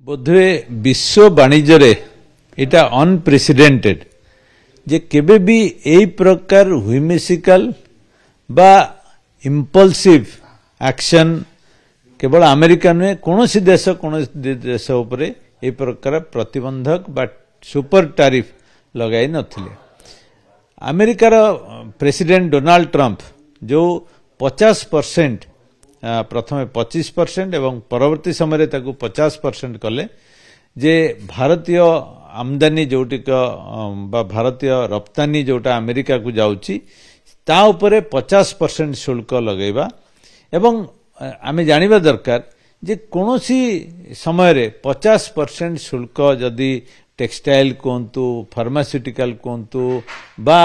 बोधे विश्व वाणिज्य रे इटा अनप्रेसिडेंटेड जे केबे भी एई प्रकार व्हिमिसिकल बा इम्पल्सिव एक्शन केवल अमेरिका नुहे कौनसी देश उपरे ए प्रकार प्रतिबंधक बा सुपर टैरिफ लगाई नथिले। अमेरिकार प्रेसिडेंट डोनाल्ड ट्रंप जो 50% प्रथम 25% एवं परवर्ती समय 50% कले जे भारतीय आमदानी जोटिक भारतीय रप्तानी जोटा अमेरिका को जाउची ता उपरे 50% शुल्क लगेबा एवं आमे जानिबा दरकार जे कोनोसी समय रे 50% शुल्क जदि टेक्सटाइल कोंतु फार्मास्यूटिकल कोंतु बा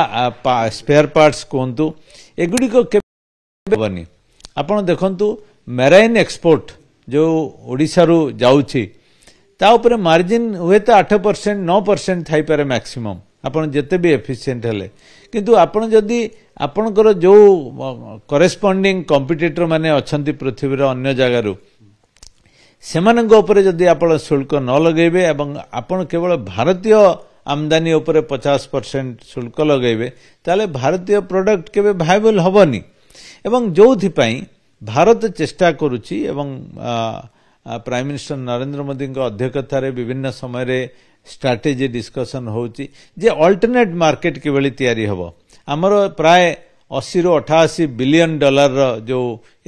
स्पेयर पार्ट्स कोंतु एगुडी को केबनी आपण देखंतु मेराइन एक्सपोर्ट जो ओडिसा रु जाउची ता ऊपर मार्जिन हुए तो 8% 9% थाई पारे मैक्सिमम आपण जते भी एफिशिएंट हेले किंतु आपण जदी आपणकर जो करेस्पोंडिंग कॉम्पिटिटर माने अछंती पृथ्वी रो अन्य जगह रु सेमानक ऊपर जदी आपण शुल्क न लगेबे एवं आपण केवल भारतीय आमदानी ऊपर 50% शुल्क लगेबे ताले भारतीय प्रोडक्ट केबे वायबल हबनी एवं जोथि पई भारत चेष्टा करूची एवं प्राइम मिनिस्टर नरेंद्र मोदी को अध्यक्षतार विभिन्न समय रे स्ट्रैटेजी डिस्कशन होची जे अल्टरनेट मार्केट किबेली तयारी हबो। हमर प्राय 80 रो 88 बिलियन डॉलर जो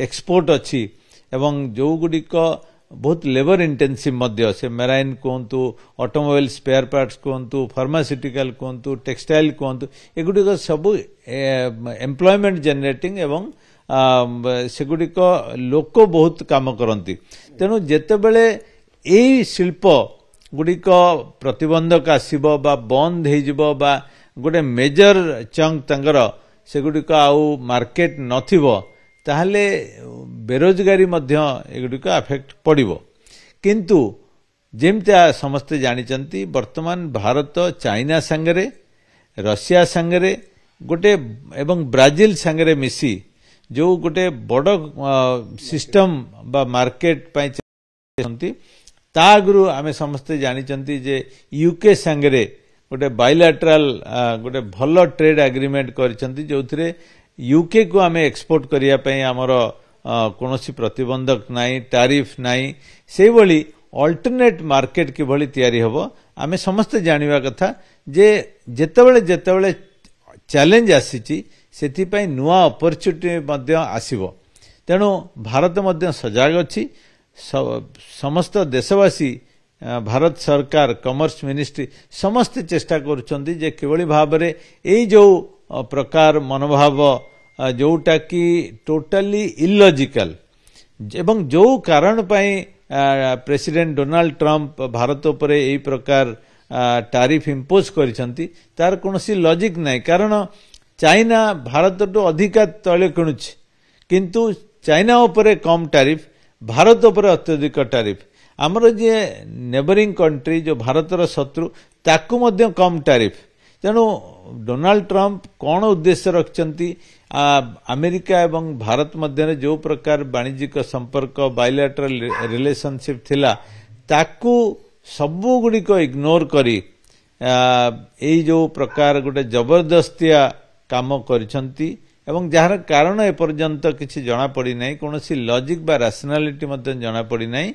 एक्सपोर्ट अछि एवं जो गुडी को बहुत लेबर इंटेंसिव मध्य से मेराइन कोंतु ऑटोमोबाइल स्पेयर पार्ट्स कोंतु फार्मास्यूटिकल कोंतु टेक्सटाइल कोंतु एगुडी को सब एम्प्लॉयमेंट जनरेटिंग एवं सेगुडी को लोक बहुत काम करती तेणु जेतेबेले एई शिल्प गुडी को प्रतिबंधक आसीबो बा बंद हे जिवो बा गोटे मेजर चंक तंगर सेगुडी को आउ मार्केट नथिबो ताहले बेरोजगारी मध्य एगुडी को अफेक्ट पड़िबो किंतु जेमते समस्ते जानिचंती वर्तमान भारत चाइना संगरे रशिया संगरे गोटे एवं ब्राजिल संगरे मिसी जो गोटे बड़ सिस्टम बा मार्केट पाई ता आगु आमे समस्ते जानिचंती जे यूके संगरे गोटे बायलैटरल गोटे भल ट्रेड एग्रीमेंट करिसंती जोथिरे यूके को आमे एक्सपोर्ट करिया पई हमर कोनोसी प्रतिबंधक नाही टैरिफ नाही सेई भली अल्टरनेट मार्केट कि भली तयारी हबो। आमे समस्त जानिबा कथा जे जेतेबेले चैलेंज आसीची सेथि पई नुआ अपॉर्चुनिटी मध्य आसीबो तेणु भारत मध्य सजाग अछि समस्त देशवासी भारत सरकार कॉमर्स मिनिस्ट्री समस्त चेष्टा करुछंती जे केवली भाबरे एई जो प्रकार मनोभाव जोटा कि टोटली इलॉजिकल एवं जो कारण पई प्रेसिडेंट डोनाल्ड ट्रंप भारत उपरे एई प्रकार टैरिफ इंपोज करिसंती तार कोनोसी लॉजिक नाही कारण चाइना भारत तो अधिका तले किणुछि किंतु चाइना उपरे कम टैरिफ भारत उपरे अत्यधिक टैरिफ हमर जे नेबरिंग कंट्री जो भारतर शत्रु ताकू मध्य कम टैरिफ तेणु डोनाल्ड ट्रंप कौन उद्देश्य रखिंट अमेरिका एवं भारत मध्य जो प्रकार वाणिज्यिक संपर्क बायलैटरल रिलेशनशिप थिला ताकू सबु गुडी को इग्नोर करी एई जो प्रकार गोटे जबरदस्तिया काम करिसंती एवं जार कारण ए पर्यंत किछि जणा पड़ी नाही कोनोसी लॉजिक बा रैशनैलिटी मध्य जणा पड़ी नाही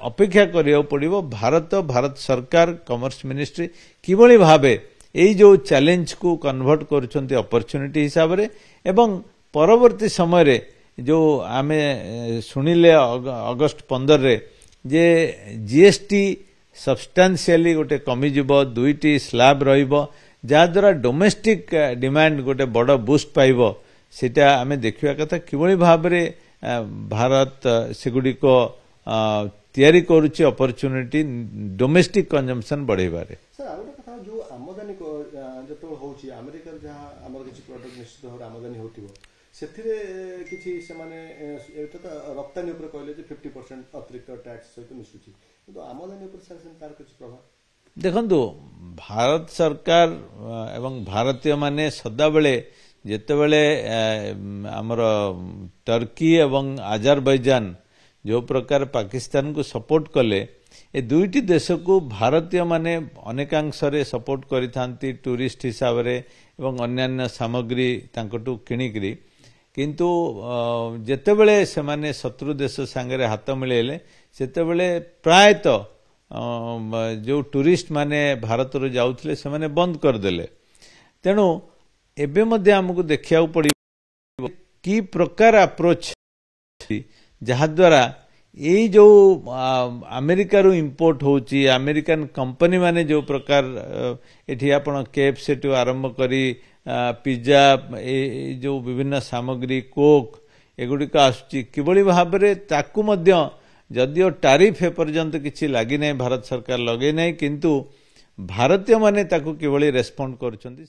अपेक्षा करियो पड़िबो भारत सरकार कॉमर्स मिनिस्ट्री किबळी भाबे एई जो चैलेंज को कन्वर्ट करुछंती अपॉर्चुनिटी हिसाब रे एवं परवर्ती समय रे जो आमे सुनिले अगस्त 15 रे जे जीएसटी सब्सटेंशियली गोटे कमी जिवो दुईटी स्लैब रहिबो जा द्वारा डोमेस्टिक डिमांड गोटे बड़ बूस्ट पाइबो सेटा आमे देखिबा कथा किबळी भाबरे भारत सेगुडी को तयारी करूची अपॉर्चुनिटी डोमेस्टिक कंजम्पशन बढ़ेबारे। सर आरो कथा जो आमदानी को जतो होची अमेरिका जहा हमर किछि प्रोडक्ट निश्चित भाव आमदानी होतिबो सेथिरे किछि से माने एटा त रप्तानी ऊपर कहले जे 50% अतिरिक्त टैक्स सहित मिसुची तो आमदानी ऊपर शासन तार किछि प्रभाव देखंतु भारत सरकार एवं भारतीय माने सदा बेले जेतेबेले हमर टर्की एवं अजरबैजान जो प्रकार पाकिस्तान को सपोर्ट कले ए दुईटी देश को भारतीय माने अनेकांशरे सपोर्ट करिथांती टूरिस्ट हिसाब रे एवं अन्यान्य सामग्री तांकटू किणिकरी किंतु जेतेबेले से माने शत्रु देश संगे हाथ मिलेले सेतेबेले प्रायतः जो टूरिस्ट माने भारत रो जाउथले से माने बंद कर देले तेणु एबे मध्ये हमकु देखिया पड़ी की प्रकार अप्रोच जहा द्वारा ये जो अमेरिका रू इंपोर्ट होची अमेरिकन कंपनी माने जो प्रकार एठी आपण केएफसी टू आरंभ करी पिज्जा जो विभिन्न सामग्री कोक एगुडी का आसुची किबळी भाबरे ताकू मध्य जदियो टैरिफ एपर्यंत किछि लागि नै भारत सरकार लगे नै किंतु भारतीय माने ताकू किबळी रेस्पोंड करछन्ती।